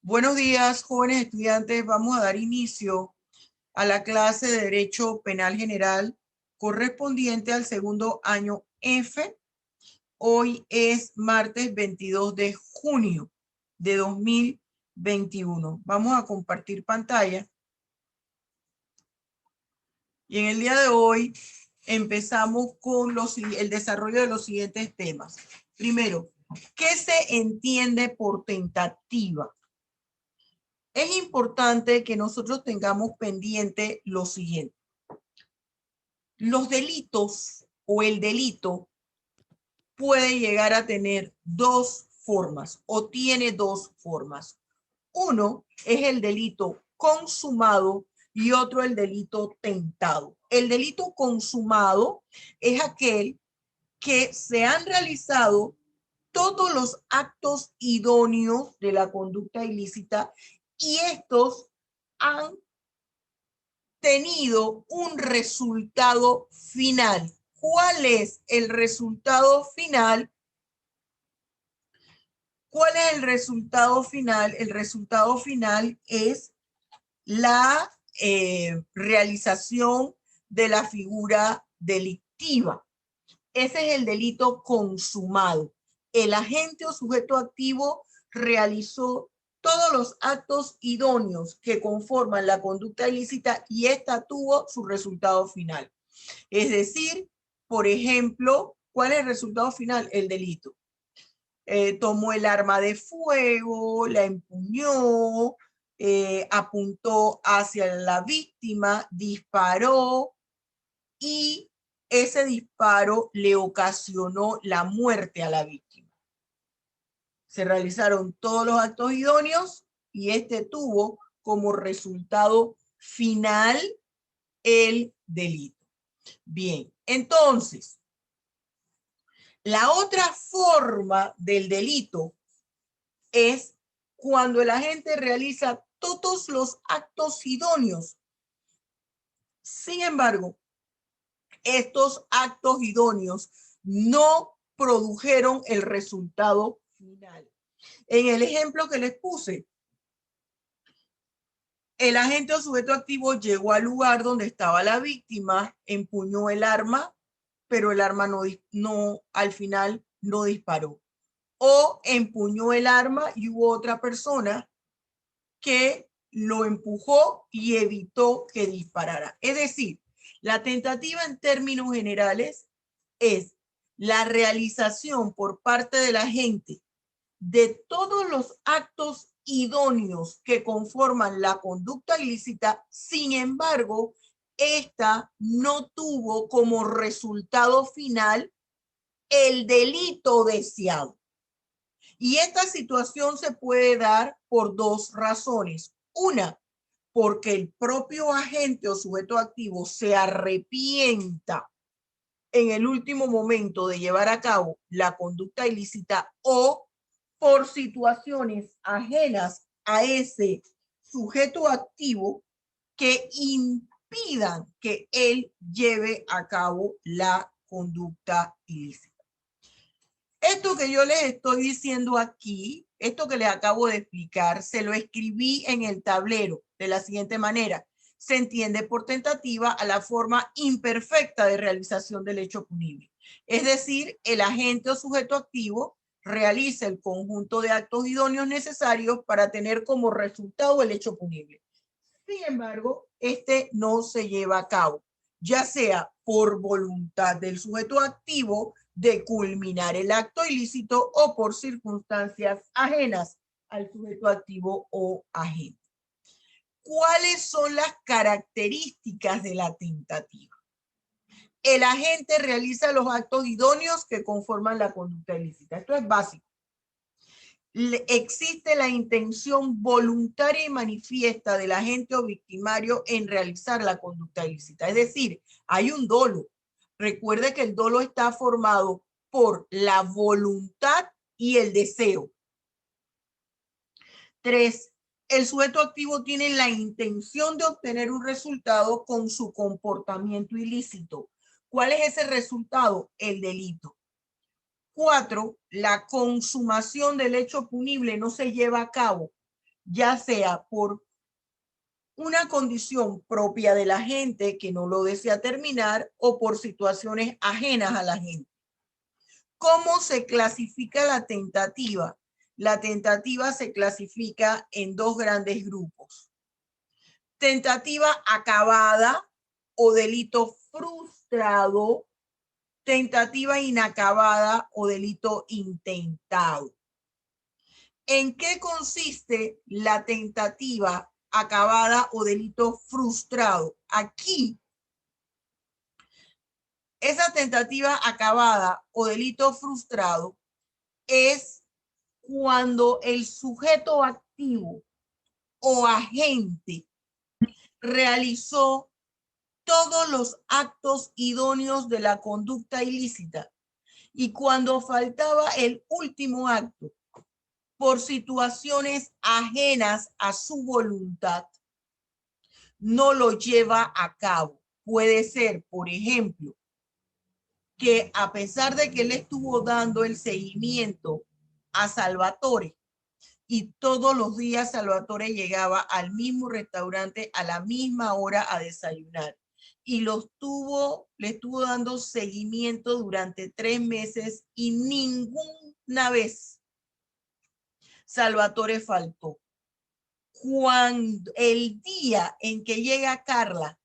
Buenos días, jóvenes estudiantes. Vamos a dar inicio a la clase de Derecho Penal General correspondiente al segundo año F. Hoy es martes 22 de junio de 2021. Vamos a compartir pantalla. Y en el día de hoy empezamos con el desarrollo de los siguientes temas. Primero, ¿qué se entiende por tentativa? Es importante que nosotros tengamos pendiente lo siguiente. Los delitos o el delito puede llegar a tener dos formas o tiene dos formas. Uno es el delito consumado y otro el delito tentado. El delito consumado es aquel que se han realizado todos los actos idóneos de la conducta ilícita y estos han tenido un resultado final. ¿Cuál es el resultado final? ¿Cuál es el resultado final? El resultado final es la realización de la figura delictiva. Ese es el delito consumado. El agente o sujeto activo realizó todos los actos idóneos que conforman la conducta ilícita y esta tuvo su resultado final. Es decir, por ejemplo, ¿cuál es el resultado final? El delito. Tomó el arma de fuego, la empuñó, apuntó hacia la víctima, disparó y ese disparo le ocasionó la muerte a la víctima. Se realizaron todos los actos idóneos y este tuvo como resultado final el delito. Bien, entonces, la otra forma del delito es cuando el agente realiza todos los actos idóneos. Sin embargo, estos actos idóneos no produjeron el resultado final. En el ejemplo que les puse, el agente o sujeto activo llegó al lugar donde estaba la víctima, empuñó el arma, pero el arma al final no disparó. O empuñó el arma y hubo otra persona que lo empujó y evitó que disparara. Es decir, la tentativa en términos generales es la realización por parte de la gente de todos los actos idóneos que conforman la conducta ilícita. Sin embargo, esta no tuvo como resultado final el delito deseado. Y esta situación se puede dar por dos razones. Una, porque el propio agente o sujeto activo se arrepienta en el último momento de llevar a cabo la conducta ilícita o por situaciones ajenas a ese sujeto activo que impidan que él lleve a cabo la conducta ilícita. Esto que yo les estoy diciendo aquí, esto que les acabo de explicar, se lo escribí en el tablero de la siguiente manera. Se entiende por tentativa a la forma imperfecta de realización del hecho punible. Es decir, el agente o sujeto activo realiza el conjunto de actos idóneos necesarios para tener como resultado el hecho punible. Sin embargo, este no se lleva a cabo, ya sea por voluntad del sujeto activo de culminar el acto ilícito o por circunstancias ajenas al sujeto activo o agente. ¿Cuáles son las características de la tentativa? El agente realiza los actos idóneos que conforman la conducta ilícita. Esto es básico. Existe la intención voluntaria y manifiesta del agente o victimario en realizar la conducta ilícita. Es decir, hay un dolo. Recuerde que el dolo está formado por la voluntad y el deseo. 3. El sujeto activo tiene la intención de obtener un resultado con su comportamiento ilícito. ¿Cuál es ese resultado? El delito. 4. La consumación del hecho punible no se lleva a cabo ya sea por una condición propia de la gente que no lo desea terminar o por situaciones ajenas a la gente. ¿Cómo se clasifica la tentativa? La tentativa se clasifica en dos grandes grupos. Tentativa acabada o delito frustrado, tentativa inacabada o delito intentado. ¿En qué consiste la tentativa acabada o delito frustrado? Aquí, esa tentativa acabada o delito frustrado es cuando el sujeto activo o agente realizó todos los actos idóneos de la conducta ilícita y cuando faltaba el último acto por situaciones ajenas a su voluntad, no lo lleva a cabo. Puede ser, por ejemplo, que a pesar de que él estuvo dando el seguimiento a Salvatore y todos los días Salvatore llegaba al mismo restaurante a la misma hora a desayunar y le estuvo dando seguimiento durante 3 meses y ninguna vez Salvatore faltó. Cuando el día en que llega Carla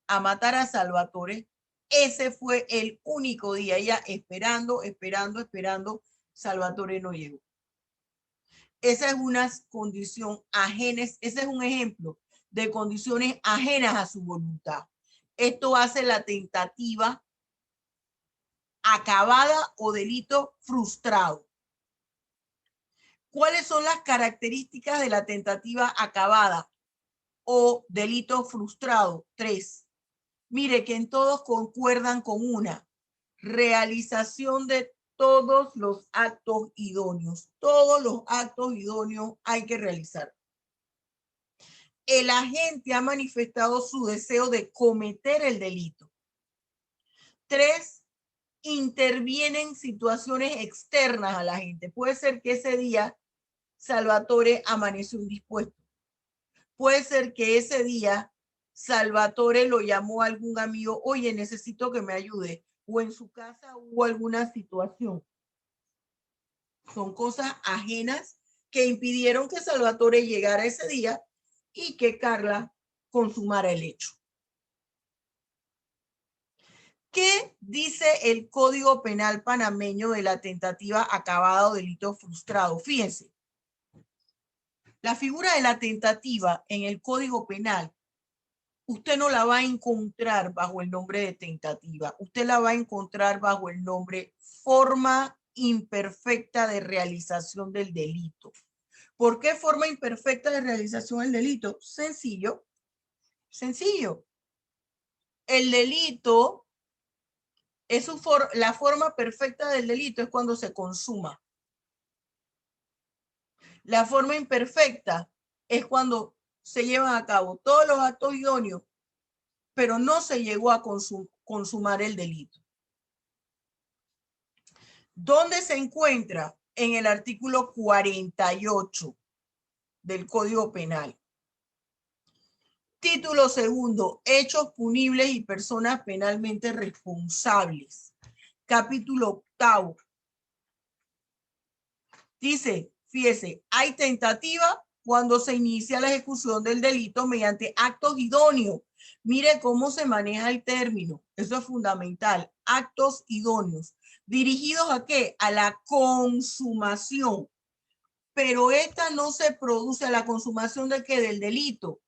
a matar a Salvatore, ese fue el único día, ella esperando, Salvatore no llegó. Esa es una condición ajena, ese es un ejemplo de condiciones ajenas a su voluntad. Esto hace la tentativa acabada o delito frustrado. ¿Cuáles son las características de la tentativa acabada o delito frustrado? 3. Mire que en todos concuerdan con una realización de todos los actos idóneos. Todos los actos idóneos hay que realizar. El agente ha manifestado su deseo de cometer el delito. 3. Intervienen situaciones externas a la gente. Puede ser que ese día Salvatore amaneció indispuesto. Puede ser que ese día Salvatore lo llamó a algún amigo, oye, necesito que me ayude, o en su casa hubo alguna situación. Son cosas ajenas que impidieron que Salvatore llegara ese día y que Carla consumara el hecho. ¿Qué dice el Código Penal panameño de la tentativa acabada o delito frustrado? Fíjense, la figura de la tentativa en el Código Penal, usted no la va a encontrar bajo el nombre de tentativa, usted la va a encontrar bajo el nombre forma imperfecta de realización del delito. ¿Por qué forma imperfecta de realización del delito? Sencillo, sencillo. El delito es la forma perfecta del delito es cuando se consuma. La forma imperfecta es cuando se llevan a cabo todos los actos idóneos, pero no se llegó a consumar el delito. ¿Dónde se encuentra? En el artículo 48 del Código Penal. Título segundo, hechos punibles y personas penalmente responsables. Capítulo 8. Dice, fíjese, hay tentativa cuando se inicia la ejecución del delito mediante actos idóneos. Mire cómo se maneja el término. Eso es fundamental. Actos idóneos. ¿Dirigidos a qué? A la consumación. Pero esta no se produce a la consumación de qué? Del delito.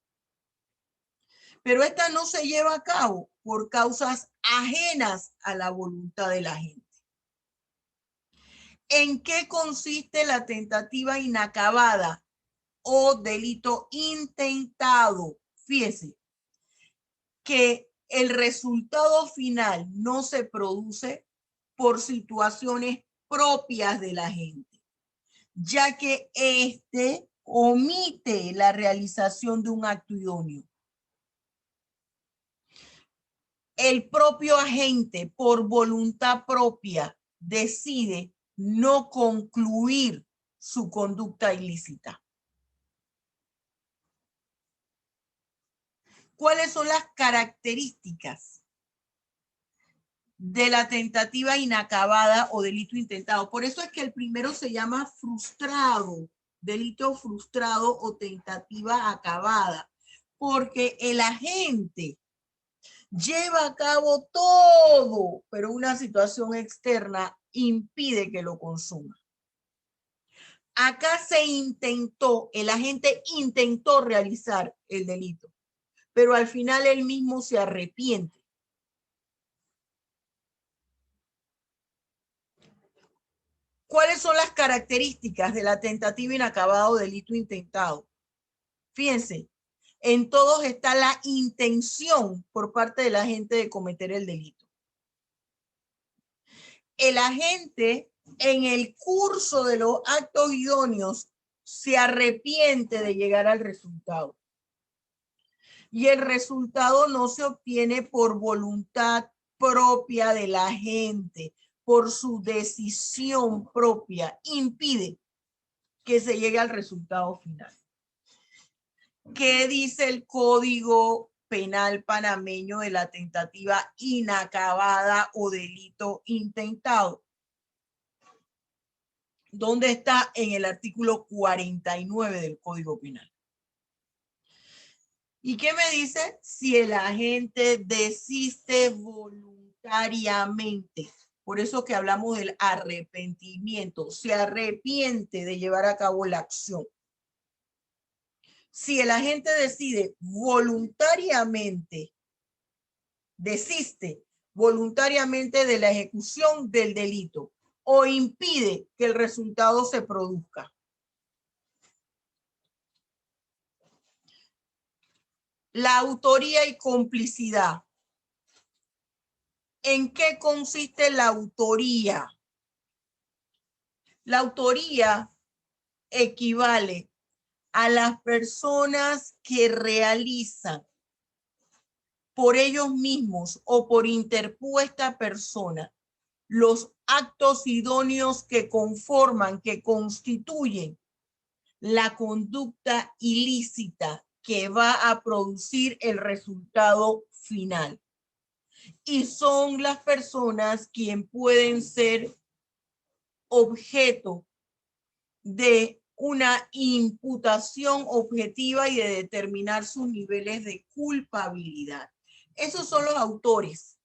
Pero esta no se lleva a cabo por causas ajenas a la voluntad de la gente. ¿En qué consiste la tentativa inacabada o delito intentado? Fíjese que el resultado final no se produce por situaciones propias de la gente, ya que éste omite la realización de un acto idóneo. El propio agente, por voluntad propia, decide no concluir su conducta ilícita. ¿Cuáles son las características de la tentativa inacabada o delito intentado? Por eso es que el primero se llama frustrado, delito frustrado o tentativa acabada, porque el agente lleva a cabo todo, pero una situación externa impide que lo consuma. Acá se intentó, el agente intentó realizar el delito, pero al final él mismo se arrepiente. ¿Cuáles son las características de la tentativa inacabada o delito intentado? Fíjense, en todos está la intención por parte del agente de cometer el delito. El agente en el curso de los actos idóneos se arrepiente de llegar al resultado. Y el resultado no se obtiene por voluntad propia de la agente, por su decisión propia, impide que se llegue al resultado final. ¿Qué dice el Código Penal panameño de la tentativa inacabada o delito intentado? ¿Dónde está? En el artículo 49 del Código Penal. ¿Y qué me dice? Si el agente desiste voluntariamente. Por eso que hablamos del arrepentimiento. Se arrepiente de llevar a cabo la acción. Si el agente decide voluntariamente, desiste voluntariamente de la ejecución del delito o impide que el resultado se produzca. La autoría y complicidad. ¿En qué consiste la autoría? La autoría equivale a las personas que realizan por ellos mismos o por interpuesta persona los actos idóneos que conforman, que constituyen la conducta ilícita que va a producir el resultado final. Y son las personas quienes pueden ser objeto de una imputación objetiva y de determinar sus niveles de culpabilidad. Esos son los autores.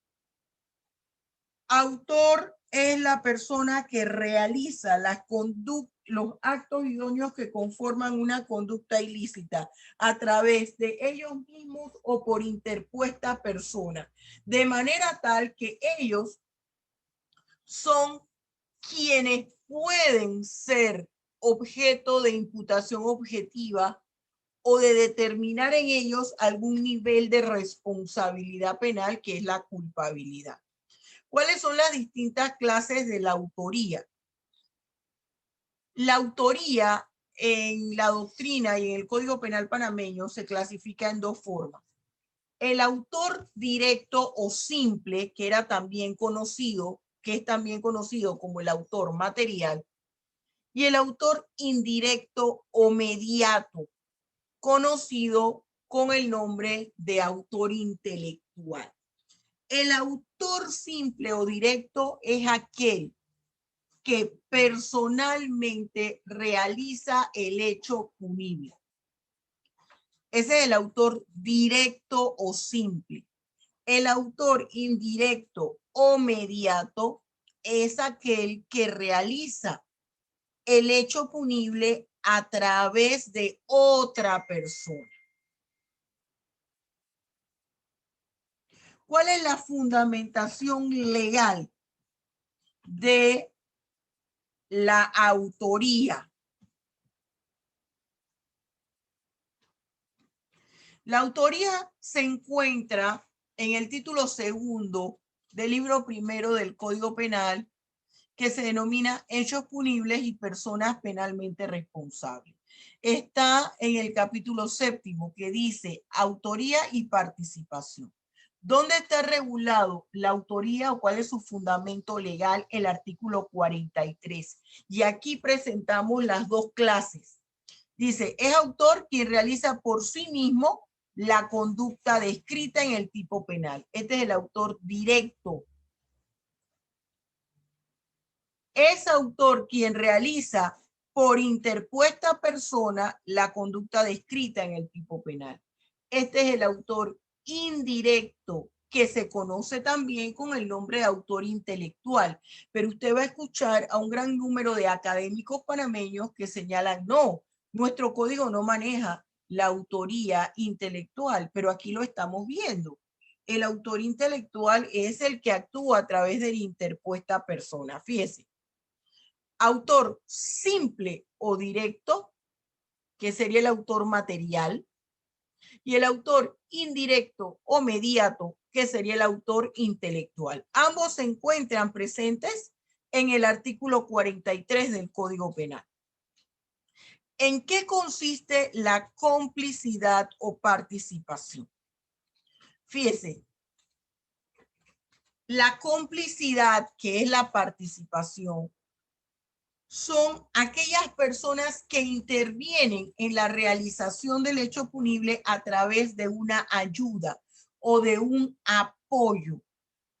Autor es la persona que realiza los actos idóneos que conforman una conducta ilícita a través de ellos mismos o por interpuesta persona, de manera tal que ellos son quienes pueden ser objeto de imputación objetiva o de determinar en ellos algún nivel de responsabilidad penal, que es la culpabilidad. ¿Cuáles son las distintas clases de la autoría? La autoría en la doctrina y en el Código Penal panameño se clasifica en dos formas. El autor directo o simple, que era también conocido, que es también conocido como el autor material, y el autor indirecto o mediato, conocido con el nombre de autor intelectual. El autor simple o directo es aquel que personalmente realiza el hecho punible. Ese es el autor directo o simple. El autor indirecto o mediato es aquel que realiza el hecho punible a través de otra persona. ¿Cuál es la fundamentación legal de la autoría? La autoría se encuentra en el título segundo del libro primero del Código Penal, que se denomina Hechos Punibles y Personas Penalmente Responsables. Está en el capítulo séptimo, que dice autoría y participación. ¿Dónde está regulado la autoría o cuál es su fundamento legal? El artículo 43. Y aquí presentamos las dos clases. Dice, es autor quien realiza por sí mismo la conducta descrita en el tipo penal. Este es el autor directo. Es autor quien realiza por interpuesta persona la conducta descrita en el tipo penal. Este es el autor indirecto, que se conoce también con el nombre de autor intelectual. Pero usted va a escuchar a un gran número de académicos panameños que señalan, no, nuestro código no maneja la autoría intelectual, pero aquí lo estamos viendo. El autor intelectual es el que actúa a través de la interpuesta persona. Fíjese. Autor simple o directo, que sería el autor material, y el autor indirecto o mediato, que sería el autor intelectual. Ambos se encuentran presentes en el artículo 43 del Código Penal. ¿En qué consiste la complicidad o participación? Fíjese, la complicidad, que es la participación, son aquellas personas que intervienen en la realización del hecho punible a través de una ayuda o de un apoyo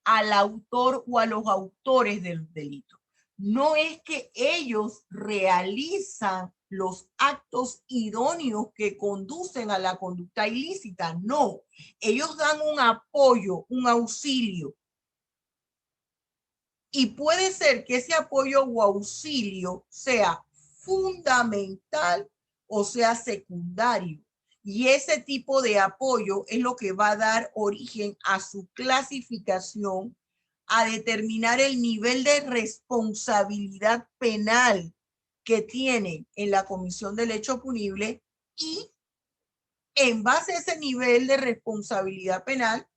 al autor o a los autores del delito. No es que ellos realizan los actos idóneos que conducen a la conducta ilícita, no. Ellos dan un apoyo, un auxilio. Y puede ser que ese apoyo o auxilio sea fundamental o sea secundario. Y ese tipo de apoyo es lo que va a dar origen a su clasificación, a determinar el nivel de responsabilidad penal que tiene en la comisión del hecho punible, y en base a ese nivel de responsabilidad penal,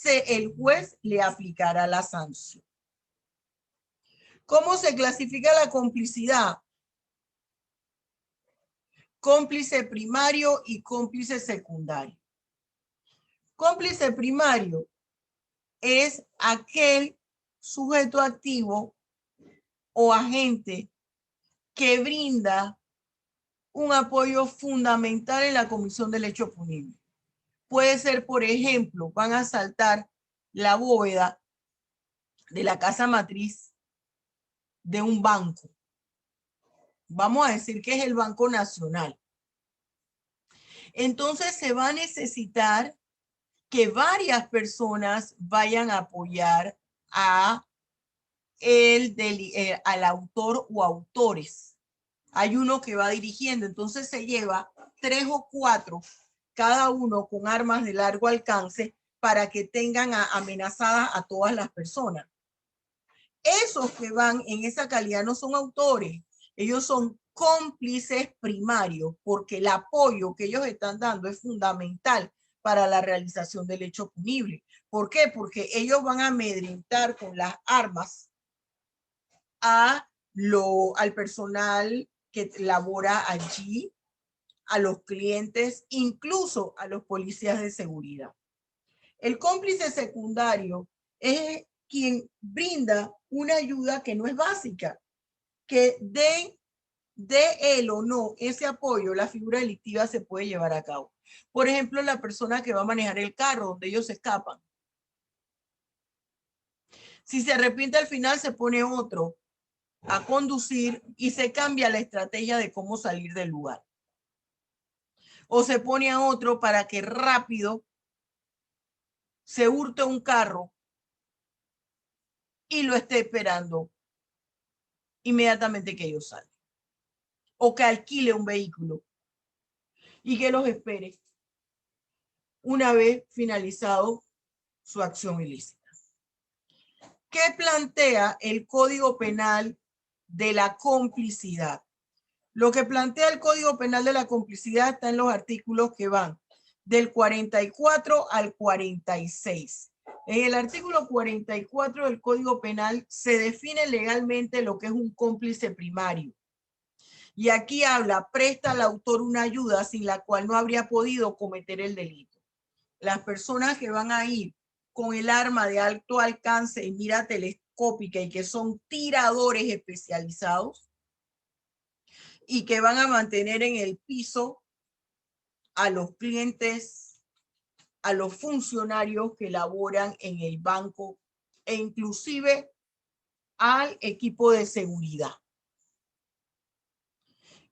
el juez le aplicará la sanción. ¿Cómo se clasifica la complicidad? Cómplice primario y cómplice secundario. Cómplice primario es aquel sujeto activo o agente que brinda un apoyo fundamental en la comisión del hecho punible. Puede ser, por ejemplo, van a asaltar la bóveda de la casa matriz de un banco. Vamos a decir que es el Banco Nacional. Entonces se va a necesitar que varias personas vayan a apoyar a al autor o autores. Hay uno que va dirigiendo, entonces se lleva 3 o 4, cada uno con armas de largo alcance, para que tengan amenazadas a todas las personas. Esos que van en esa calidad no son autores, ellos son cómplices primarios, porque el apoyo que ellos están dando es fundamental para la realización del hecho punible. ¿Por qué? Porque ellos van a amedrentar con las armas al personal que labora allí, a los clientes, incluso a los policías de seguridad. El cómplice secundario es quien brinda una ayuda que no es básica, que de él o no ese apoyo, la figura delictiva se puede llevar a cabo. Por ejemplo, la persona que va a manejar el carro donde ellos se escapan. Si se arrepiente al final, se pone otro a conducir y se cambia la estrategia de cómo salir del lugar. O se pone a otro para que rápido se hurte un carro y lo esté esperando inmediatamente que ellos salgan. O que alquile un vehículo y que los espere una vez finalizado su acción ilícita. ¿Qué plantea el Código Penal de la complicidad? Lo que plantea el Código Penal de la complicidad está en los artículos que van del 44 al 46. En el artículo 44 del Código Penal se define legalmente lo que es un cómplice primario. Y aquí habla, presta al autor una ayuda sin la cual no habría podido cometer el delito. Las personas que van a ir con el arma de alto alcance y mira telescópica y que son tiradores especializados y que van a mantener en el piso a los clientes a los funcionarios que laboran en el banco e inclusive al equipo de seguridad.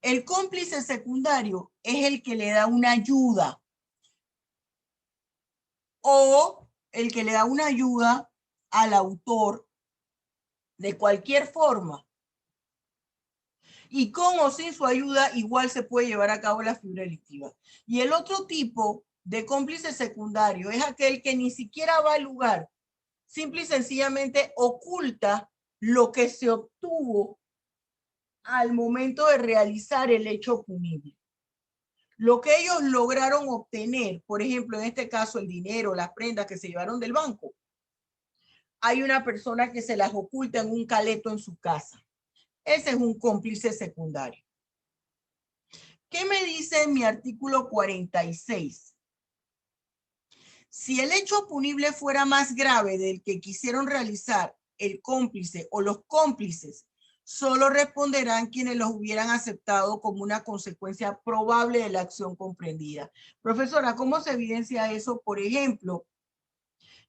El cómplice secundario es el que le da una ayuda o el que le da una ayuda al autor de cualquier forma. Y con o sin su ayuda igual se puede llevar a cabo la figura delictiva. Y el otro tipo de cómplice secundario es aquel que ni siquiera va al lugar, simple y sencillamente oculta lo que se obtuvo al momento de realizar el hecho punible. Lo que ellos lograron obtener, por ejemplo, en este caso el dinero, las prendas que se llevaron del banco, hay una persona que se las oculta en un caleto en su casa. Ese es un cómplice secundario. ¿Qué me dice mi artículo 46? Si el hecho punible fuera más grave del que quisieron realizar el cómplice o los cómplices, solo responderán quienes los hubieran aceptado como una consecuencia probable de la acción comprendida. Profesora, ¿cómo se evidencia eso? Por ejemplo,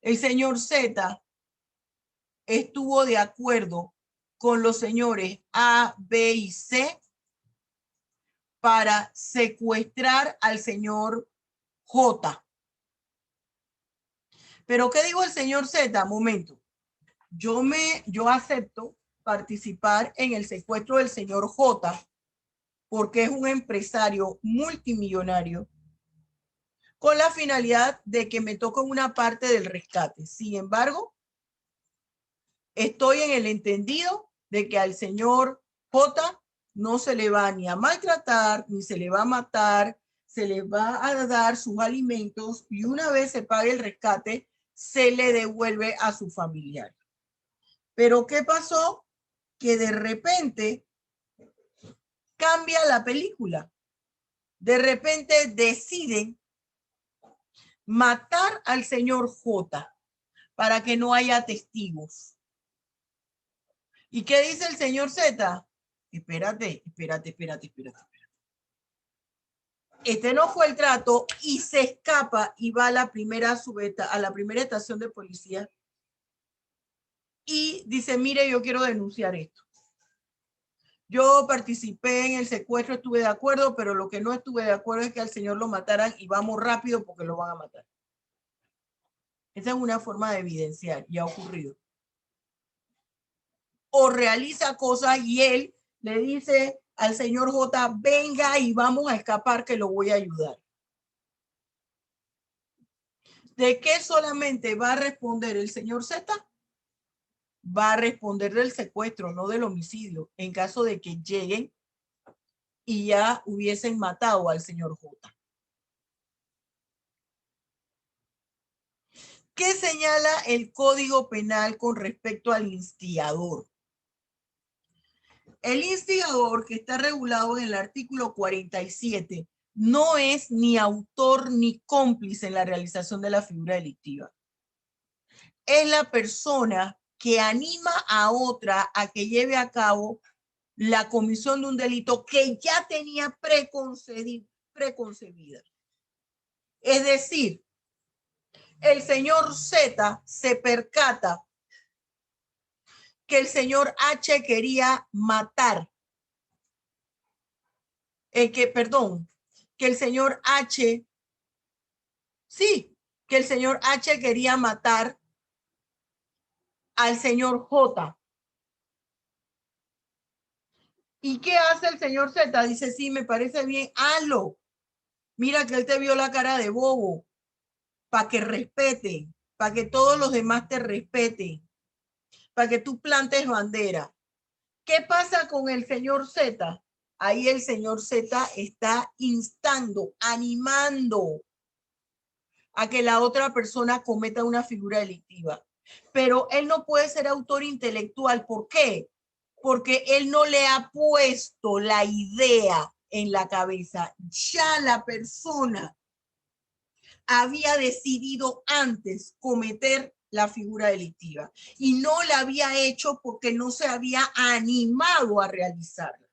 el señor Z estuvo de acuerdo con los señores A, B y C para secuestrar al señor J. Pero ¿qué dijo el señor Z? Momento. Yo acepto participar en el secuestro del señor J porque es un empresario multimillonario con la finalidad de que me toque una parte del rescate. Sin embargo, estoy en el entendido de que al señor J no se le va ni a maltratar, ni se le va a matar, se le va a dar sus alimentos y una vez se pague el rescate, se le devuelve a su familiar. Pero ¿qué pasó? Que de repente cambia la película. De repente deciden matar al señor J para que no haya testigos. ¿Y qué dice el señor Z? Espérate. Este no fue el trato y se escapa y va a la primera estación de policía y dice, mire, yo quiero denunciar esto. Yo participé en el secuestro, estuve de acuerdo, pero lo que no estuve de acuerdo es que al señor lo mataran y vamos rápido porque lo van a matar. Esa es una forma de evidenciar y ha ocurrido. O realiza cosas y él le dice al señor J, venga y vamos a escapar que lo voy a ayudar. ¿De qué solamente va a responder el señor Z? Va a responder del secuestro, no del homicidio, en caso de que lleguen y ya hubiesen matado al señor J. ¿Qué señala el Código Penal con respecto al instigador? El instigador, que está regulado en el artículo 47, no es ni autor ni cómplice en la realización de la figura delictiva. Es la persona que anima a otra a que lleve a cabo la comisión de un delito que ya tenía preconcebida. Es decir, el señor Z se percata que el señor H quería matar. Que el señor H, sí, que el señor H quería matar al señor J. ¿Y qué hace el señor Z? Dice, sí, me parece bien, hazlo. Mira que él te vio la cara de bobo, para que respeten, para que todos los demás te respeten, para que tú plantes bandera. ¿Qué pasa con el señor Z? Ahí el señor Z está instando, animando a que la otra persona cometa una figura delictiva. Pero él no puede ser autor intelectual. ¿Por qué? Porque él no le ha puesto la idea en la cabeza. Ya la persona había decidido antes cometer la figura delictiva y no la había hecho porque no se había animado a realizarla.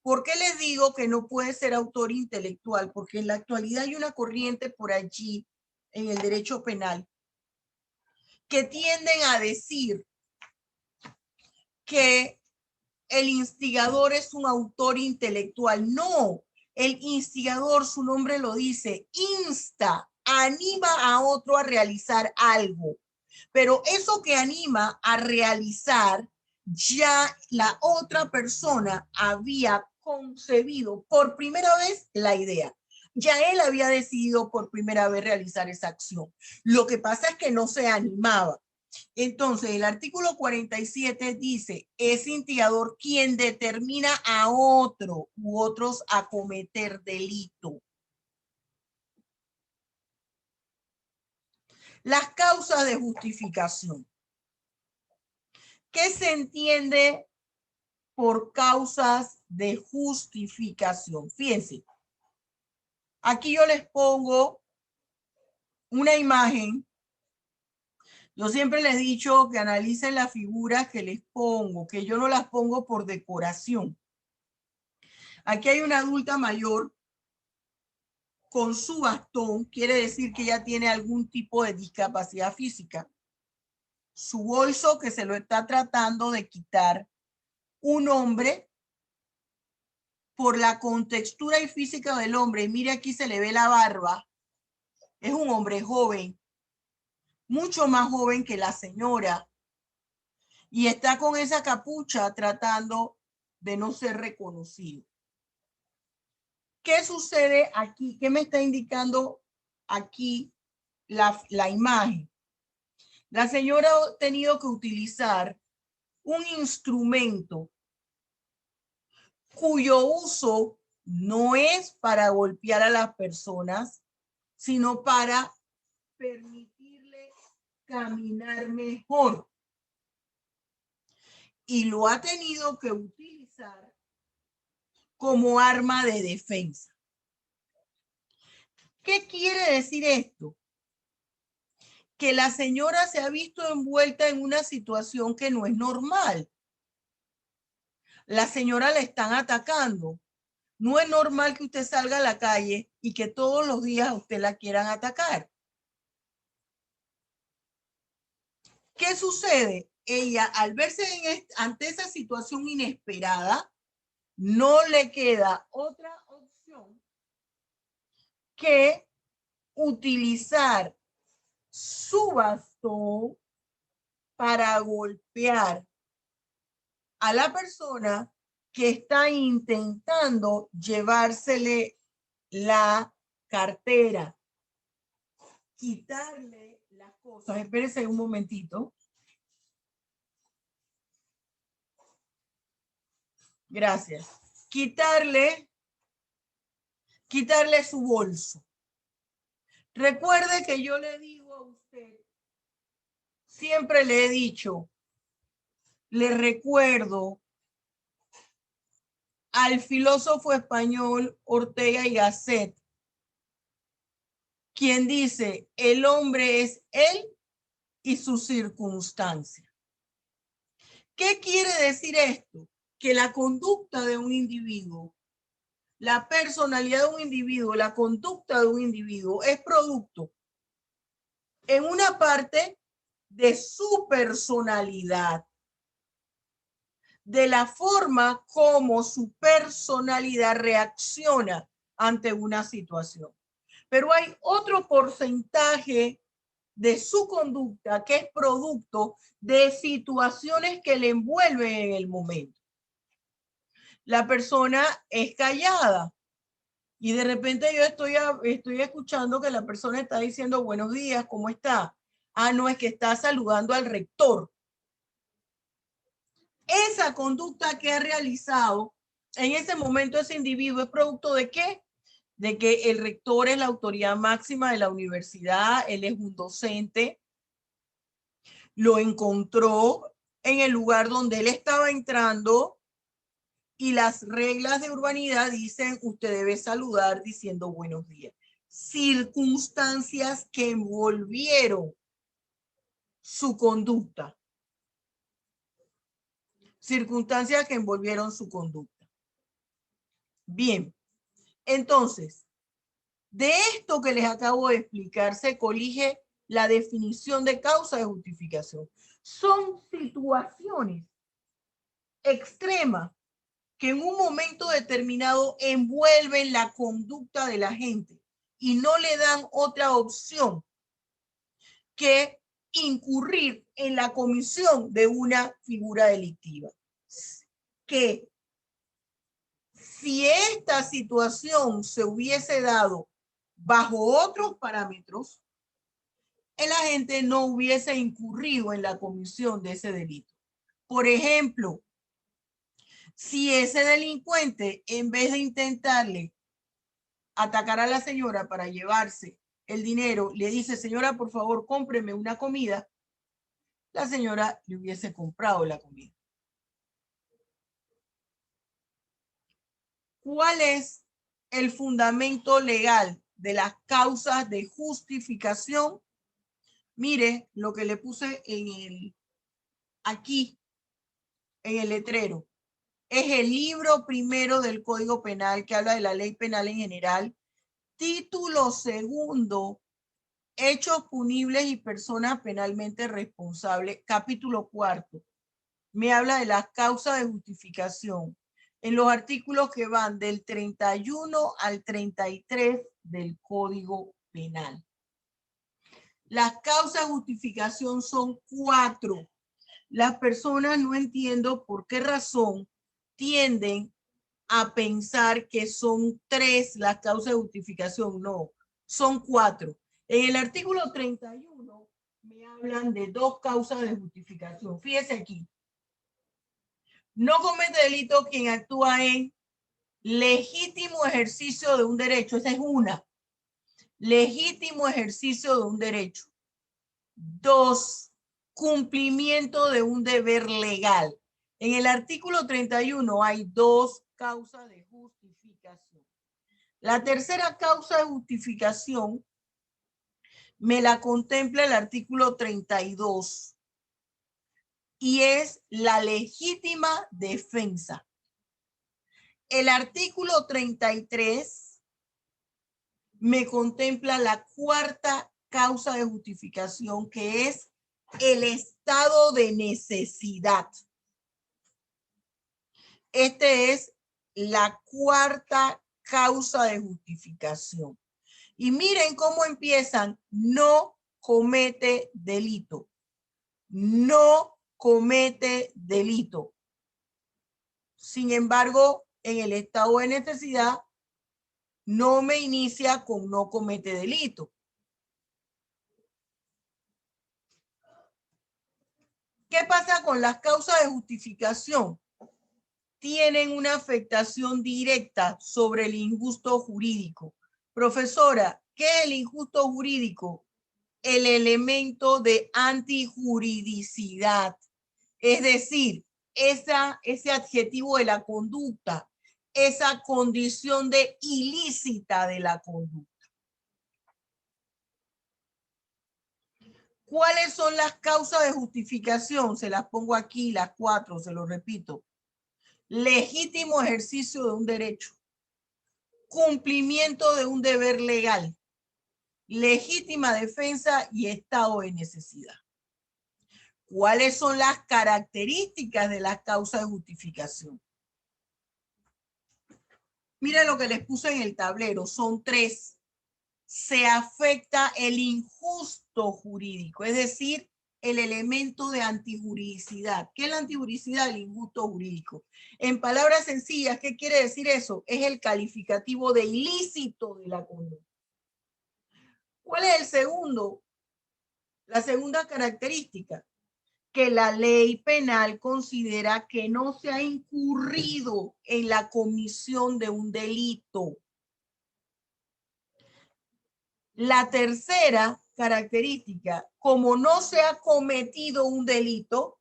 ¿Por qué les digo que no puede ser autor intelectual? Porque en la actualidad hay una corriente por allí en el derecho penal, que tienden a decir que el instigador es un autor intelectual. No, el instigador, su nombre lo dice, insta, anima a otro a realizar algo. Pero eso que anima a realizar, ya la otra persona había concebido por primera vez la idea. Ya él había decidido por primera vez realizar esa acción. Lo que pasa es que no se animaba. Entonces, el artículo 47 dice, es instigador quien determina a otro u otros a cometer delito. Las causas de justificación. ¿Qué se entiende por causas de justificación? Fíjense, aquí yo les pongo una imagen. Yo siempre les he dicho que analicen las figuras que les pongo, que yo no las pongo por decoración. Aquí hay una adulta mayor con su bastón, quiere decir que ella tiene algún tipo de discapacidad física. Su bolso que se lo está tratando de quitar un hombre por la contextura y física del hombre. Mire, aquí se le ve la barba. Es un hombre joven, mucho más joven que la señora, y está con esa capucha tratando de no ser reconocido. ¿Qué sucede aquí? ¿Qué me está indicando aquí la imagen? La señora ha tenido que utilizar un instrumento cuyo uso no es para golpear a las personas, sino para permitirle caminar mejor. Y lo ha tenido que utilizar como arma de defensa. ¿Qué quiere decir esto? Que la señora se ha visto envuelta en una situación que no es normal. La señora le están atacando. No es normal que usted salga a la calle y que todos los días a usted la quieran atacar. ¿Qué sucede? Ella, al verse ante esa situación inesperada, no le queda otra opción que utilizar su bastón para golpear a la persona que está intentando llevársele la cartera, quitarle las cosas. Espérese un momentito. Gracias. Quitarle su bolso. Recuerde que yo le digo a usted, siempre le he dicho, le recuerdo al filósofo español Ortega y Gasset, quien dice, el hombre es él y su circunstancia. ¿Qué quiere decir esto? Que la conducta de un individuo, la personalidad de un individuo, la conducta de un individuo es producto en una parte de su personalidad, de la forma como su personalidad reacciona ante una situación. Pero hay otro porcentaje de su conducta que es producto de situaciones que le envuelven en el momento. La persona es callada y de repente yo estoy escuchando que la persona está diciendo buenos días, ¿cómo está? Ah, no, es que está saludando al rector. Esa conducta que ha realizado en ese momento ese individuo es producto de ¿qué? De que el rector es la autoridad máxima de la universidad, él es un docente, lo encontró en el lugar donde él estaba entrando y las reglas de urbanidad dicen usted debe saludar diciendo buenos días. Circunstancias que envolvieron su conducta. Circunstancias que envolvieron su conducta. Bien, entonces, De esto que les acabo de explicar se colige la definición de causa de justificación. Son situaciones extremas que en un momento determinado envuelven la conducta de la gente y no le dan otra opción que incurrir en la comisión de una figura delictiva. Que si esta situación se hubiese dado bajo otros parámetros, el agente no hubiese incurrido en la comisión de ese delito. Por ejemplo, si ese delincuente, en vez de intentarle atacar a la señora para llevarse el dinero, le dice, señora, por favor, cómpreme una comida, la señora le hubiese comprado la comida. ¿Cuál es el fundamento legal de las causas de justificación? Mire lo que le puse aquí, en el letrero. Es el libro primero del Código Penal que habla de la ley penal en general. Título segundo, hechos punibles y personas penalmente responsables. Capítulo cuarto, me habla de las causas de justificación en los artículos que van del 31 al 33 del Código Penal. Las causas de justificación son 4. Las personas no entiendo por qué razón tienden a pensar que son 3 las causas de justificación. No, son 4. En el artículo 31 me hablan de 2 causas de justificación. Fíjese aquí. No comete delito quien actúa en legítimo ejercicio de un derecho. Esa es una. Legítimo ejercicio de un derecho. 2, cumplimiento de un deber legal. En el artículo 31 hay 2 causas de justificación. La tercera causa de justificación me la contempla el artículo 32 y es la legítima defensa. El artículo 33 me contempla la cuarta causa de justificación, que es el estado de necesidad. Esta es la cuarta causa de justificación. Y miren cómo empiezan. No comete delito. No comete delito. Sin embargo, en el estado de necesidad, no me inicia con no comete delito. ¿Qué pasa con las causas de justificación? Tienen una afectación directa sobre el injusto jurídico. Profesora, ¿qué es el injusto jurídico? El elemento de antijuridicidad. Es decir, ese adjetivo de la conducta, esa condición de ilícita de la conducta. ¿Cuáles son las causas de justificación? Se las pongo aquí, las 4, se lo repito. Legítimo ejercicio de un derecho. Cumplimiento de un deber legal. Legítima defensa y estado de necesidad. ¿Cuáles son las características de las causas de justificación? Miren lo que les puse en el tablero, son 3. Se afecta el injusto jurídico, es decir, el elemento de antijuridicidad. ¿Qué es la antijuridicidad? El injusto jurídico. En palabras sencillas, ¿qué quiere decir eso? Es el calificativo de ilícito de la conducta. ¿Cuál es el segundo? La segunda característica, que la ley penal considera que no se ha incurrido en la comisión de un delito. La tercera característica, como no se ha cometido un delito,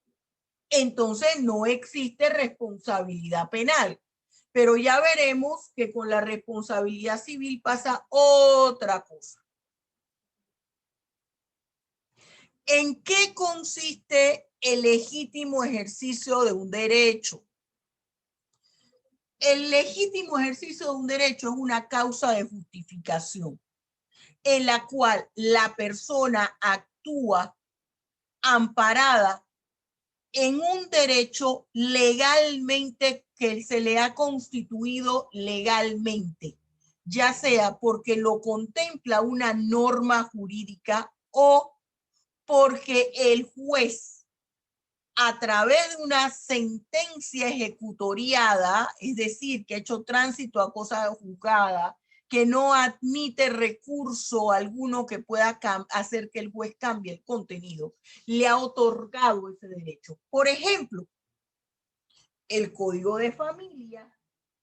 entonces no existe responsabilidad penal. Pero ya veremos que con la responsabilidad civil pasa otra cosa. ¿En qué consiste el legítimo ejercicio de un derecho? El legítimo ejercicio de un derecho es una causa de justificación. en la cual la persona actúa amparada en un derecho legalmente que se le ha constituido legalmente, ya sea porque lo contempla una norma jurídica o porque el juez, a través de una sentencia ejecutoriada, es decir, que ha hecho tránsito a cosa juzgada, que no admite recurso alguno que pueda hacer que el juez cambie el contenido, le ha otorgado ese derecho. Por ejemplo, el Código de Familia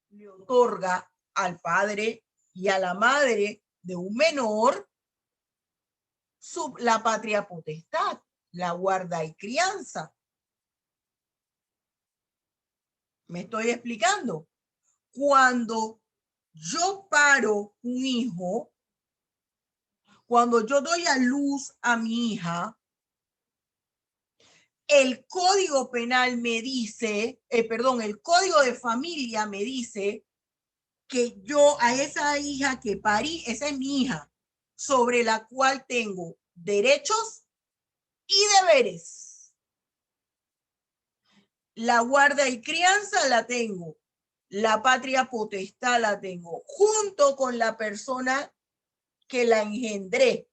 le otorga al padre y a la madre de un menor la patria potestad, la guarda y crianza. ¿Me estoy explicando? Cuando yo paro un hijo, cuando yo doy a luz a mi hija, el Código Penal me dice, el Código de Familia me dice que yo a esa hija que parí, esa es mi hija, sobre la cual tengo derechos y deberes. La guarda y crianza la tengo, la patria potestad la tengo, junto con la persona que la engendré,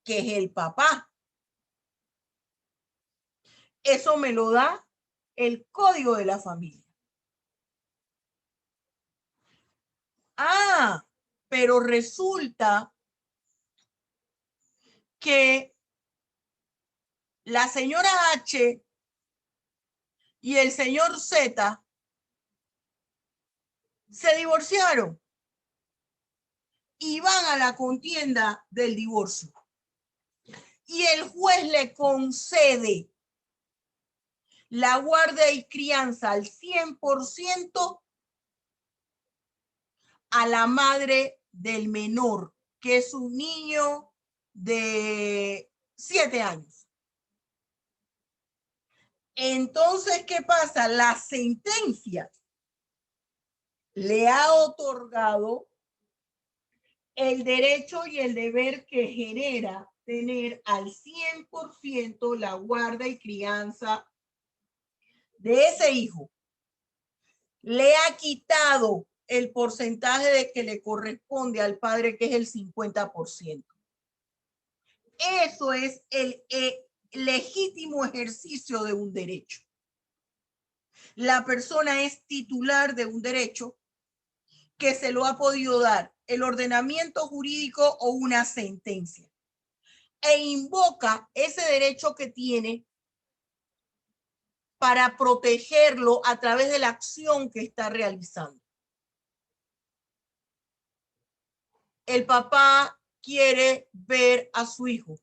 que es el papá. Eso me lo da el Código de la Familia. Ah, pero resulta que la señora H y el señor Z se divorciaron y van a la contienda del divorcio. Y el juez le concede la guardia y crianza al 100% a la madre del menor, que es un niño de 7 años. Entonces, ¿qué pasa? La sentencia le ha otorgado el derecho y el deber que genera tener al 100% la guarda y crianza de ese hijo. Le ha quitado el porcentaje de que le corresponde al padre, que es el 50%. Eso es el legítimo ejercicio de un derecho. La persona es titular de un derecho que se lo ha podido dar el ordenamiento jurídico o una sentencia, e invoca ese derecho que tiene para protegerlo a través de la acción que está realizando. El papá quiere ver a su hijo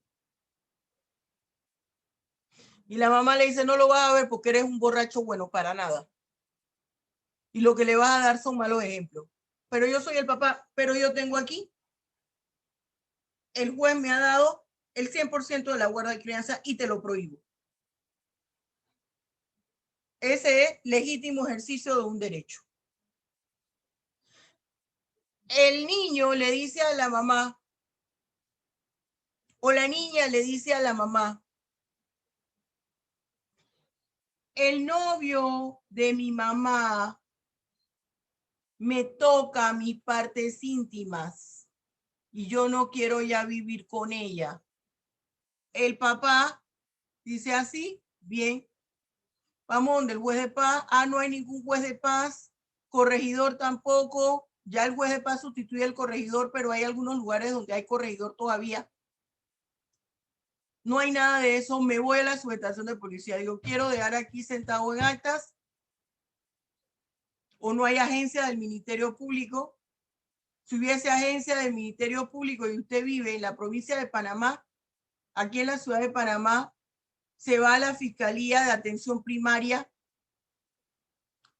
y la mamá le dice: no lo vas a ver porque eres un borracho bueno para nada y lo que le vas a dar son malos ejemplos. Pero yo soy el papá, pero yo tengo aquí, el juez me ha dado el 100% de la guarda de crianza y te lo prohíbo. Ese es legítimo ejercicio de un derecho. El niño le dice a la mamá, o la niña le dice a la mamá: el novio de mi mamá me toca mis partes íntimas y yo no quiero ya vivir con ella. El papá dice: así, bien, vamos donde el juez de paz. Ah, no hay ningún juez de paz, corregidor tampoco. Ya el juez de paz sustituye al corregidor, pero hay algunos lugares donde hay corregidor todavía. No hay nada de eso. Me voy a la subestación de policía. Digo: quiero dejar aquí sentado en actas. O no hay agencia del Ministerio Público. Si hubiese agencia del Ministerio Público y usted vive en la provincia de Panamá, aquí en la ciudad de Panamá, se va a la Fiscalía de Atención Primaria,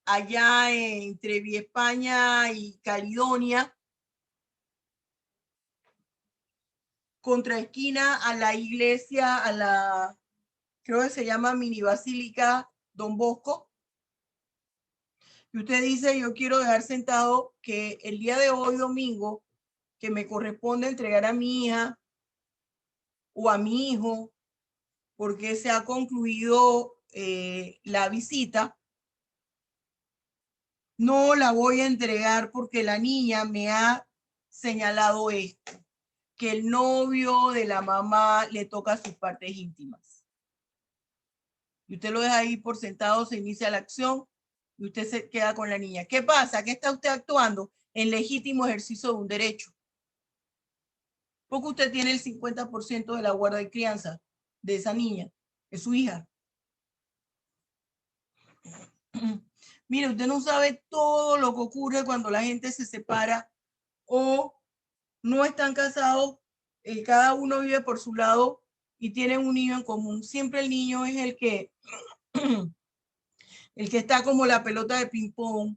allá entre Vía España y Caledonia, contra esquina a la iglesia, a la, creo que se llama Mini Basílica Don Bosco. Y usted dice: yo quiero dejar sentado que el día de hoy, domingo, que me corresponde entregar a mi hija o a mi hijo, porque se ha concluido la visita, no la voy a entregar porque la niña me ha señalado esto, que el novio de la mamá le toca sus partes íntimas. Y usted lo deja ahí por sentado, se inicia la acción y usted se queda con la niña. ¿Qué pasa? ¿Qué está usted actuando? En legítimo ejercicio de un derecho. Porque usted tiene el 50% de la guarda y crianza de esa niña, de su hija. Mire, usted no sabe todo lo que ocurre cuando la gente se separa o no están casados, cada uno vive por su lado y tienen un niño en común. Siempre el niño es el que está como la pelota de ping pong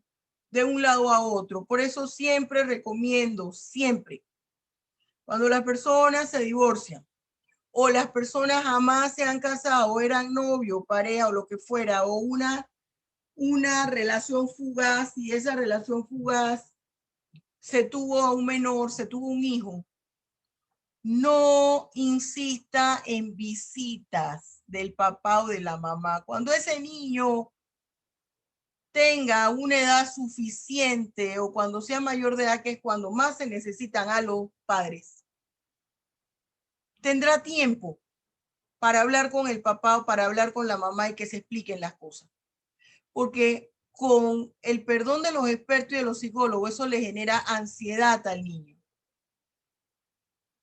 de un lado a otro. Por eso siempre recomiendo, siempre, cuando las personas se divorcian o las personas jamás se han casado, eran novio, pareja o lo que fuera, o una relación fugaz, y esa relación fugaz se tuvo a un menor, se tuvo un hijo, no insista en visitas del papá o de la mamá. Cuando ese niño tenga una edad suficiente o cuando sea mayor de edad, que es cuando más se necesitan a los padres, tendrá tiempo para hablar con el papá o para hablar con la mamá y que se expliquen las cosas. Porque con el perdón de los expertos y de los psicólogos, eso le genera ansiedad al niño.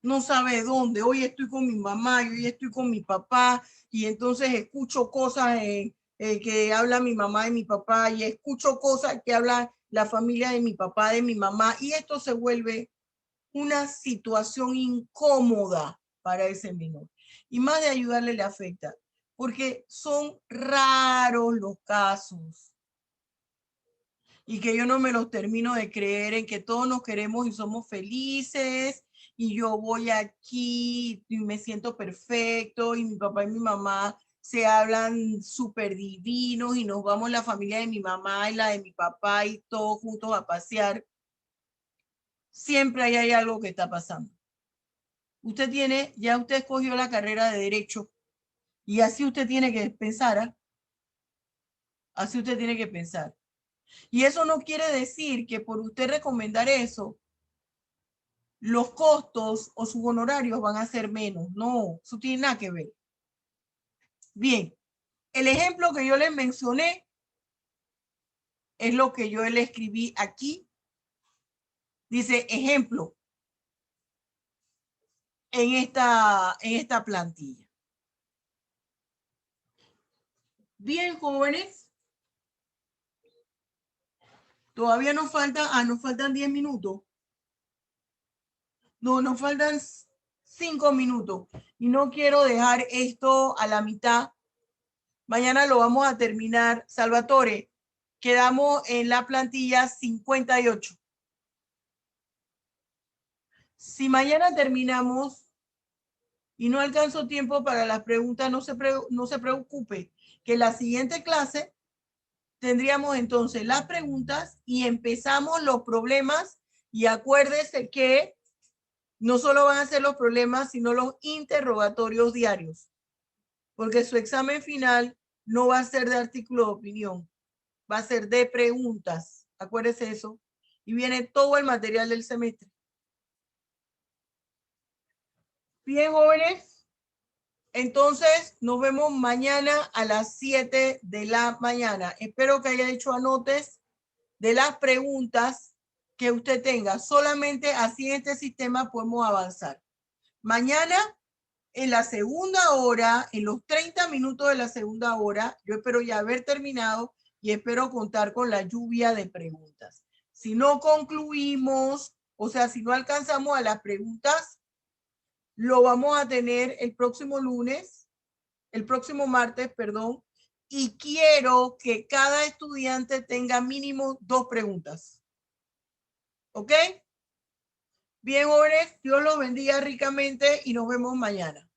No sabe dónde. Hoy estoy con mi mamá y hoy estoy con mi papá y entonces escucho cosas que habla mi mamá y mi papá y escucho cosas que habla la familia de mi papá, de mi mamá, y esto se vuelve una situación incómoda para ese menor. Y más de ayudarle le afecta, porque son raros los casos. Y que yo no me los termino de creer en que todos nos queremos y somos felices y yo voy aquí y me siento perfecto y mi papá y mi mamá se hablan súper divinos y nos vamos la familia de mi mamá y la de mi papá y todos juntos a pasear. Siempre hay algo que está pasando. Ya usted escogió la carrera de Derecho y así usted tiene que pensar, ¿eh? Así usted tiene que pensar. Y eso no quiere decir que por usted recomendar eso, los costos o sus honorarios van a ser menos. No, eso tiene nada que ver. Bien, el ejemplo que yo les mencioné es lo que yo le escribí aquí. Dice ejemplo en esta plantilla. Bien, jóvenes. Todavía nos faltan 10 minutos. No, nos faltan 5 minutos. Y no quiero dejar esto a la mitad. Mañana lo vamos a terminar. Salvatore, quedamos en la plantilla 58. Si mañana terminamos y no alcanzo tiempo para las preguntas, no se preocupe, que la siguiente clase tendríamos entonces las preguntas y empezamos los problemas. Y acuérdese que no solo van a ser los problemas, sino los interrogatorios diarios, porque su examen final no va a ser de artículo de opinión, va a ser de preguntas. Acuérdese eso. Y viene todo el material del semestre. Bien, jóvenes. Entonces, nos vemos mañana a las 7 de la mañana. Espero que haya hecho anotes de las preguntas que usted tenga. Solamente así en este sistema podemos avanzar. Mañana, en la segunda hora, en los 30 minutos de la segunda hora, yo espero ya haber terminado y espero contar con la lluvia de preguntas. Si no concluimos, o sea, si no alcanzamos a las preguntas, lo vamos a tener el próximo martes, perdón, y quiero que cada estudiante tenga mínimo 2 preguntas. ¿Ok? Bien, jóvenes, Dios los bendiga ricamente y nos vemos mañana.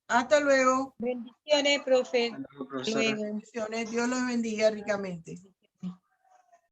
Hasta luego. Bendiciones, profe. Hasta luego, profesora. Bendiciones, Dios los bendiga ricamente.